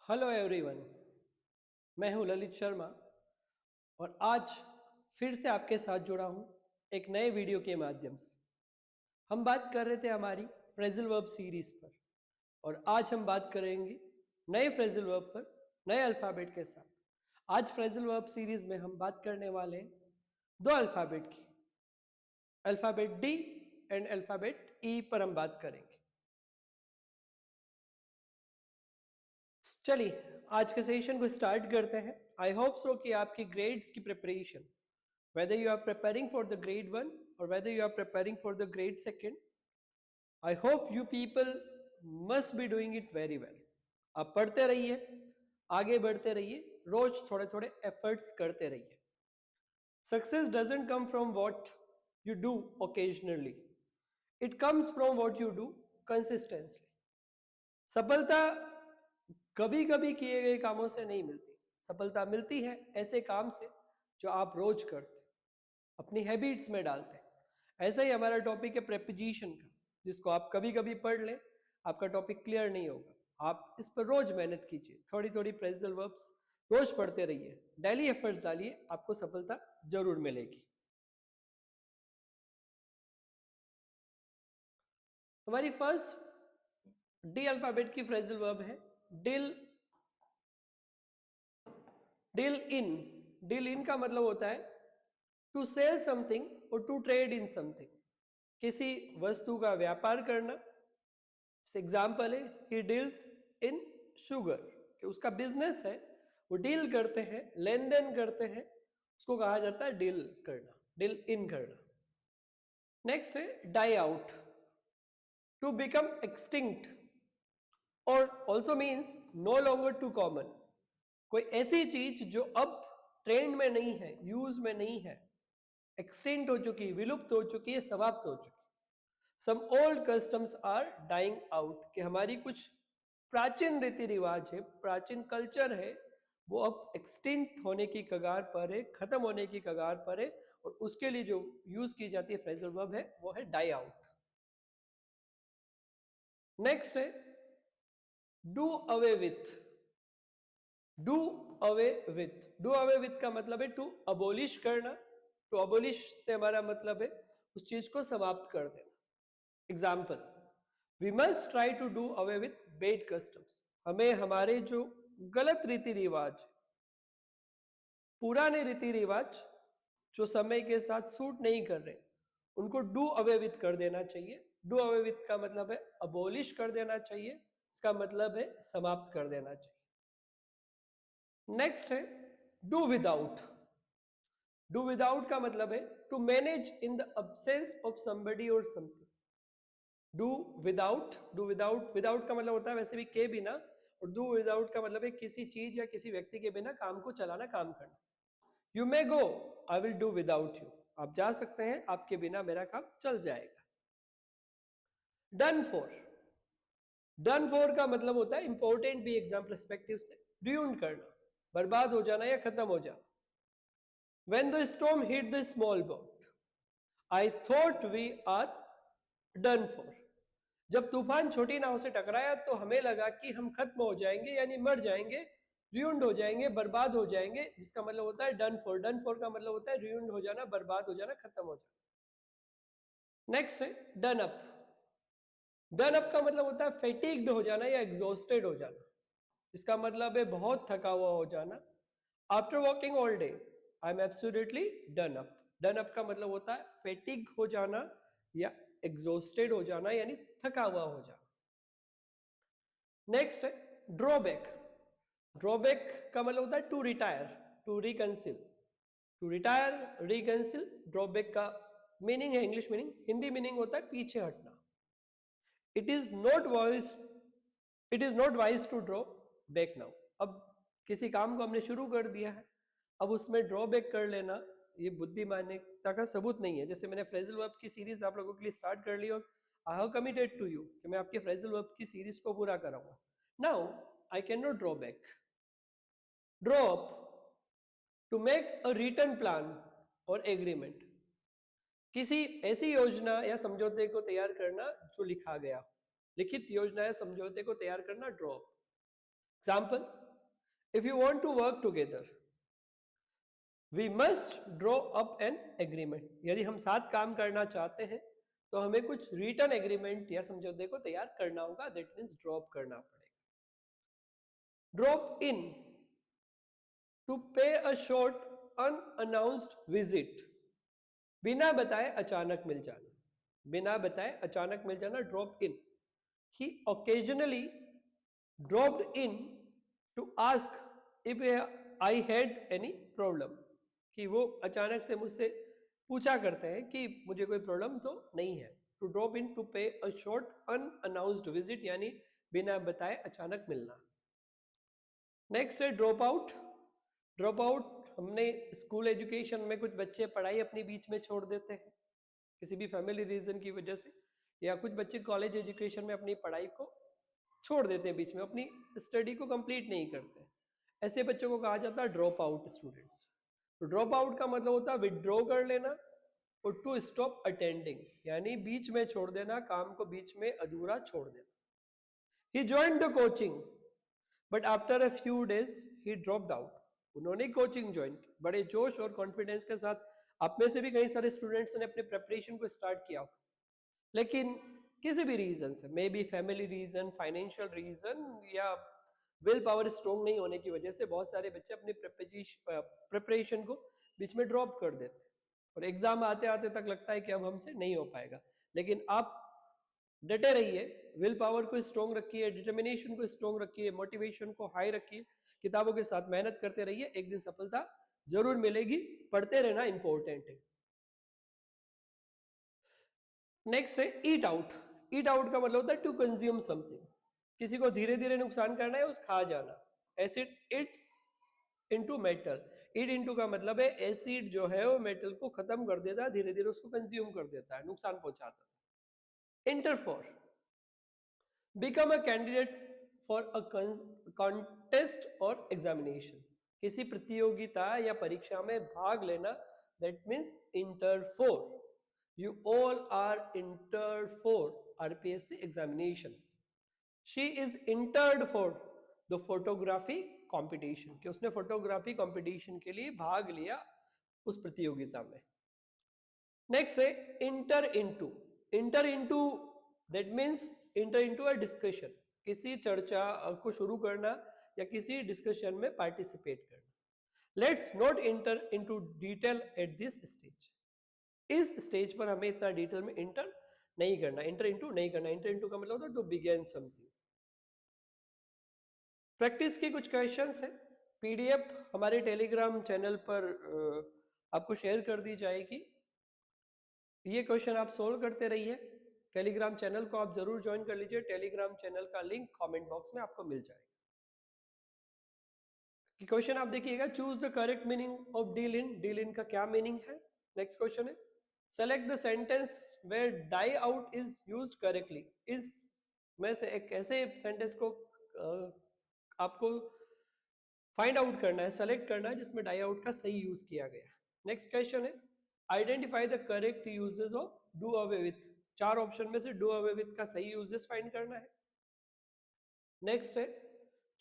Hello everyone, मैं हूं ललित शर्मा और आज फिर से आपके साथ जुड़ा हूं एक नए वीडियो के माध्यम से। हम बात कर रहे थे हमारी फ्रेजल वर्ब सीरीज पर और आज हम बात करेंगे नए फ्रेजल वर्ब पर नए अल्फ़ाबेट के साथ। आज फ्रेजल वर्ब सीरीज में हम बात करने वाले हैं दो अल्फ़ाबेट की, अल्फ़ाबेट डी एंड अल्फ़ाबेट ई पर हम बात करेंगे। चलिए आज के सेशन को स्टार्ट करते हैं। आई होप सो कि आपकी ग्रेड्स की preparation, whether you are preparing for the grade 1 or whether you are preparing for the grade 2, I hope you people must be doing it very well. आप पढ़ते रहिए, आगे बढ़ते रहिए, रोज थोड़े थोड़े एफर्ट्स करते रहिए। Success doesn't come from what you do occasionally. It comes from what you do consistently. सफलता कभी कभी किए गए कामों से नहीं मिलती, सफलता मिलती है ऐसे काम से जो आप रोज करते हैं, अपनी हैबिट्स में डालते हैं। ऐसा ही हमारा टॉपिक है प्रेपोजिशन का, जिसको आप कभी कभी पढ़ लें, आपका टॉपिक क्लियर नहीं होगा। आप इस पर रोज मेहनत कीजिए, थोड़ी थोड़ी फ्रेजल वर्ब्स रोज पढ़ते रहिए, डेली एफर्ट्स डालिए, आपको सफलता जरूर मिलेगी। हमारी फर्स्ट डी अल्फाबेट की फ्रेजल वर्ब है deal. Deal in. Deal in का मतलब होता है टू सेल समथिंग और टू ट्रेड इन समथिंग, किसी वस्तु का व्यापार करना। एग्जाम्पल है ही डील्स इन शुगर, कि उसका बिजनेस है, वो डील करते हैं, लेन देन करते हैं, उसको कहा जाता है डील करना, डील इन करना। नेक्स्ट है die out, to become extinct और also means no longer too common. कोई ऐसी चीज जो अब ट्रेंड में नहीं है, यूज में नहीं है, एक्सटिंक्ट हो चुकी, विलुप्त हो चुकी है, समाप्त हो चुकी। Some old customs are dying out, कि हमारी कुछ प्राचीन रीति रिवाज है, प्राचीन कल्चर है, वो अब एक्सटिंक्ट होने की कगार पर है, खत्म होने की कगार पर है, और उसके लिए जो यूज की जाती है फ्रेजल वर्ब है वो है डाई आउट। नेक्स्ट है do away with. Do away with, do away with का मतलब है टू अबोलिश करना। टू अबोलिश से हमारा मतलब है उस चीज को समाप्त कर देना। Example, we must try to do away with bad customs, हमें हमारे जो गलत रीति रिवाज, पुराने रीति रिवाज जो समय के साथ सूट नहीं कर रहे, उनको डू अवे विथ कर देना चाहिए। डू अवे विथ का मतलब है अबोलिश कर देना चाहिए, इसका मतलब है समाप्त कर देना चाहिए। नेक्स्ट है डू विदाउट। डू विदाउट का मतलब है to manage in the absence of somebody और something. Do without, do without, without का मतलब होता है वैसे भी के बिना, और डू विदाउट का मतलब है किसी चीज या किसी व्यक्ति के बिना काम को चलाना, काम करना। You may go, I will do without you, आप जा सकते हैं, आपके बिना मेरा काम चल जाएगा। Done for. डन फॉर का मतलब होता है इंपॉर्टेंट भी एग्जाम पर्सपेक्टिव से, ड्यून करना, बर्बाद हो जाना या खत्म हो जाना। When the storm hit the small boat, I thought we are done for. जब तूफान छोटी नाव से टकराया तो हमें लगा कि हम खत्म हो जाएंगे, यानी मर जाएंगे, ruined हो जाएंगे, बर्बाद हो जाएंगे, जिसका मतलब होता है डन फॉर। डन फॉर का मतलब होता है ruined हो जाना, बर्बाद हो जाना, खत्म हो जाना। नेक्स्ट है डन अप। डन अप का मतलब होता है फेटिग्ड हो जाना या एग्जॉस्टेड हो जाना, इसका मतलब है बहुत थका हुआ हो जाना। After walking all day I am absolutely done up. Done up का मतलब होता है फेटिग हो जाना या एग्जॉस्टेड हो जाना, यानी थका हुआ हो जाना। नेक्स्ट है ड्रॉबैक। ड्रॉबैक का मतलब होता है to retire, to reconcile. To retire, reconcile, drawback का मीनिंग है, इंग्लिश मीनिंग। हिंदी मीनिंग होता है पीछे हटना। It is not wise, it is not wise to draw back now. अब किसी काम को हमने शुरू कर दिया है, अब उसमें ड्रॉबैक कर लेना ये बुद्धिमानता का सबूत नहीं है। जैसे मैंने फ्रेजल वर्ब की सीरीज आप लोगों के लिए स्टार्ट कर ली और I have committed to you कि मैं आपके फ्रेजल वर्ब की सीरीज को पूरा कराऊंगा। Now I can not draw back. Draw up, to make a written plan और एग्रीमेंट, किसी ऐसी योजना या समझौते को तैयार करना जो लिखा गया, लिखित योजना या समझौते को तैयार करना, draw up. Example, if you want to work together, we must draw up an agreement. यदि हम साथ काम करना चाहते हैं तो हमें कुछ रिटर्न एग्रीमेंट या समझौते को तैयार करना होगा. दैट मीन्स ड्रॉप करना पड़ेगा. ड्रॉप इन, टू पे अ शॉर्ट अनअनाउंस्ड विजिट. बिना बताए अचानक मिल जाना. बिना बताए अचानक मिल जाना, drop in. He occasionally dropped in to ask if I had any problem. कि वो अचानक से मुझसे पूछा करते हैं कि मुझे कोई प्रॉब्लम तो नहीं है. टू ड्रॉप इन, टू पे अ शॉर्ट अनअनाउंस्ड विजिट, यानी बिना बताए अचानक मिलना. नेक्स्ट है ड्रॉप आउट. ड्रॉप आउट, हमने स्कूल एजुकेशन में कुछ बच्चे पढ़ाई अपनी बीच में छोड़ देते हैं किसी भी फैमिली रीजन की वजह से, या कुछ बच्चे कॉलेज एजुकेशन में अपनी पढ़ाई को छोड़ देते हैं बीच में, अपनी स्टडी को कंप्लीट नहीं करते. ऐसे बच्चों को कहा जाता है ड्रॉप आउट स्टूडेंट्स. तो ड्रॉप आउट का मतलब होता है विड्रॉ कर लेना और टू स्टॉप अटेंडिंग, यानी बीच में छोड़ देना, काम को बीच में अधूरा छोड़ देना. He joined the coaching but after a few days he dropped out. उन्होंने कोचिंग ज्वाइन की बड़े जोश और कॉन्फिडेंस के साथ. आप में से भी कई सारे स्टूडेंट्स ने अपने प्रिपरेशन को स्टार्ट किया, लेकिन किसी भी रीजन से, maybe family reason, financial reason, या विल पावर स्ट्रॉन्ग नहीं होने की वजह से बहुत सारे बच्चे अपनी प्रिपरेशन को बीच में ड्रॉप कर देते हैं और एग्जाम आते आते तक लगता है कि अब हमसे नहीं हो पाएगा. लेकिन आप डटे रहिए, विल पावर को स्ट्रॉन्ग रखिए, डिटर्मिनेशन को स्ट्रॉन्ग रखिए, मोटिवेशन को हाई रखिए, किताबों के साथ मेहनत करते रहिए, एक दिन सफलता जरूर मिलेगी. पढ़ते रहना इंपॉर्टेंट है. नेक्स्ट है ईट आउट. ईट आउट का मतलब होता है टू कंज्यूम समथिंग. किसी को धीरे धीरे नुकसान करना है, उस खा जाना. Acid it's into metal. Eat into का मतलब है एसिड जो है वो मेटल को खत्म कर देता है, धीरे धीरे उसको कंज्यूम कर देता है, नुकसान पहुंचाता है. Enter for, become a candidate for a contest और एग्जामिनेशन. किसी प्रतियोगिता या परीक्षा में भाग लेना, that means enter for. You all are entered for RPSC examinations. She is entered for the photography competition. कि उसने फोटोग्राफी कंपटीशन के लिए भाग लिया उस प्रतियोगिता में. नेक्स्ट है inter into. Inter into that means inter into a discussion. किसी चर्चा को शुरू करना या किसी डिस्कशन में पार्टिसिपेट करना. Let's not inter into detail at this stage. इस स्टेज पर हमें इतना डिटेल में इंटर नहीं करना, इंटर इनटू नहीं करना. इंटर इनटू का मतलब होता है टू बिगिन समथिंग. प्रैक्टिस के कुछ क्वेश्चंस हैं. पीडीएफ हमारे टेलीग्राम चैनल पर आपको शेयर कर दी जाएगी. ये क्वेश्चन आप सोल्व करते रहिए. टेलीग्राम चैनल को आप जरूर ज्वाइन कर लीजिए. टेलीग्राम चैनल का लिंक कमेंट बॉक्स में आपको मिल जाएगा. क्वेश्चन आप देखिएगा, choose the correct meaning of deal in. Deal in का क्या मीनिंग है? नेक्स्ट क्वेश्चन है, select the sentence where die out is used correctly. इस में से एक ऐसे सेंटेंस को आपको फाइंड आउट करना है, सेलेक्ट करना है जिसमें डाई आउट का सही यूज किया गया. नेक्स्ट क्वेश्चन है, identify the correct uses of do away with. चार ऑप्शन में से डू अवे विथ का सही यूजेस फाइंड करना है. नेक्स्ट है,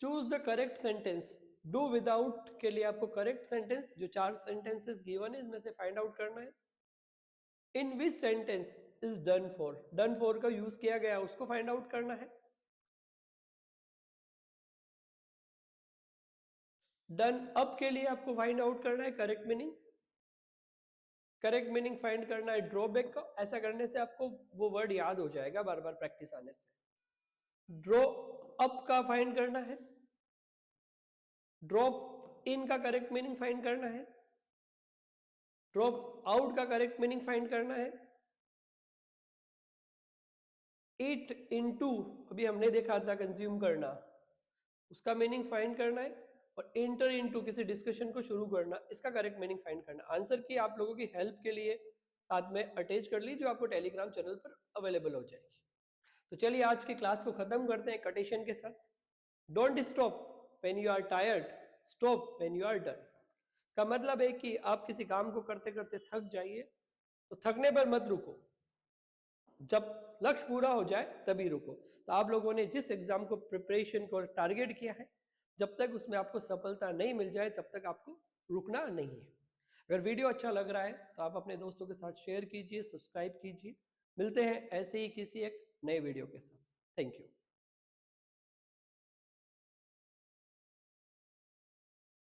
choose the correct sentence. Do without के लिए आपको करेक्ट सेंटेंस, जो चार सेंटेंसेस गिवन है इसमें से फाइंड आउट करना है. In which sentence is done for. Done for का यूज किया गया उसको फाइंड आउट करना है. डन अप के लिए आपको फाइंड आउट करना है correct meaning. Correct meaning find करना है ड्रॉबैक का. ऐसा करने से आपको वो वर्ड याद हो जाएगा बार बार प्रैक्टिस आने से. ड्रॉ अप का फाइंड करना है. ड्रॉप इन का करेक्ट मीनिंग फाइंड करना है. ड्रॉप आउट का करेक्ट मीनिंग फाइंड करना है. ईट इनटू अभी हमने देखा था कंज्यूम करना, उसका मीनिंग फाइंड करना है. और इंटर इनटू किसी डिस्कशन को शुरू करना, इसका करेक्ट मीनिंग फाइंड करना. आंसर की आप लोगों की हेल्प के लिए साथ में अटैच कर ली, जो आपको टेलीग्राम चैनल पर अवेलेबल हो जाएगी. तो चलिए आज की क्लास को खत्म करते हैं कोटेशन के साथ. Don't stop when you are tired, stop when you are done. इसका मतलब है कि आप किसी काम को करते करते थक जाइए तो थकने पर मत रुको, जब लक्ष्य पूरा हो जाए तभी रुको. तो आप लोगों ने जिस एग्जाम को प्रिपरेशन को टारगेट किया है जब तक उसमें आपको सफलता नहीं मिल जाए तब तक आपको रुकना नहीं है। अगर वीडियो अच्छा लग रहा है तो आप अपने दोस्तों के साथ शेयर कीजिए, सब्सक्राइब कीजिए। मिलते हैं ऐसे ही किसी एक नए वीडियो के साथ। Thank you.